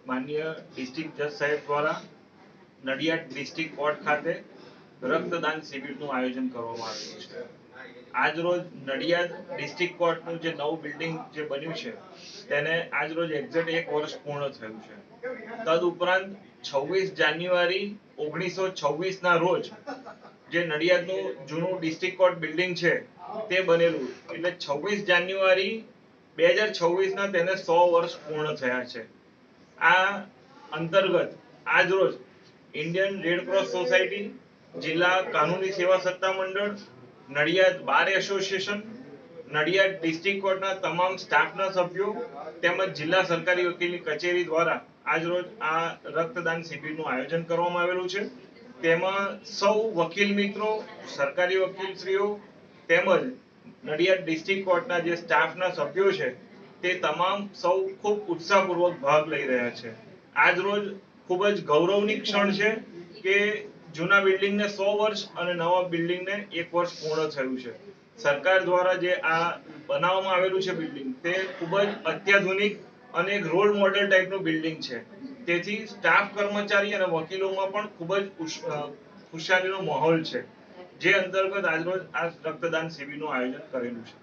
માનનીય ડિસ્ટ્રિક્ટ જજ સાહેબ દ્વારા નડિયાદ ડિસ્ટ્રિક્ટ કોર્ટ ખાતે રક્તદાન શિબિરનું આયોજન કરવામાં આવ્યું છે। આજરોજ નડિયાદ ડિસ્ટ્રિક્ટ કોર્ટનું જે નવું બિલ્ડિંગ જે બન્યું છે તેને આજરોજ એક્ઝેક્ટ 1 વર્ષ પૂર્ણ થયું છે। તદુપરાંત 26 જાન્યુઆરી 1926 ના રોજ જે નડિયાદનું જૂનું ડિસ્ટ્રિક્ટ કોર્ટ બિલ્ડિંગ છે તે બનેલું, એટલે 26 જાન્યુઆરી 2026 ના તેને 100 વર્ષ પૂર્ણ થયા છે। આ અંતર્ગત આજરોજ ઇન્ડિયન રેડ ક્રોસ સોસાયટી, જિલ્લા કાનૂની સેવા સત્તા મંડળ, Nadiad bar association, Nadiad district કોર્ટના તમામ સ્ટાફના સભ્યો તેમજ જિલ્લા સરકારી વકીલની કચેરી દ્વારા આજરોજ આ રક્તદાન શિબિરનું આયોજન કરવામાં આવેલું છે। તેમાં સૌ વકીલ મિત્રો, સરકારી વકીલશ્રીઓ તેમજ નડિયાદ ડિસ્ટ્રિક્ટ કોર્ટના જે સ્ટાફના સભ્યો છે તે તમામ સૌ ખૂબ ઉત્સાહપૂર્વક ભાગ લઈ રહ્યા છે। આજરોજ ખૂબ જ ગૌરવની ક્ષણ છે કે જૂના બિલ્ડિંગને 100 વર્ષ અને નવા બિલ્ડિંગને 1 વર્ષ પૂર્ણ થયું છે। સરકાર દ્વારા જે આ બનાવવામાં આવેલું છે બિલ્ડિંગ તે ખૂબ જ અત્યાધુનિક અને એક રોલ મોડેલ ટાઈપનું બિલ્ડિંગ છે। તેથી સ્ટાફ, કર્મચારી અને વકીલોમાં પણ ખૂબ જ ખુશાલીનો માહોલ છે, જે અંતર્ગત આજરોજ આ રક્તદાન શિબિરનું આયોજન કરેલું છે।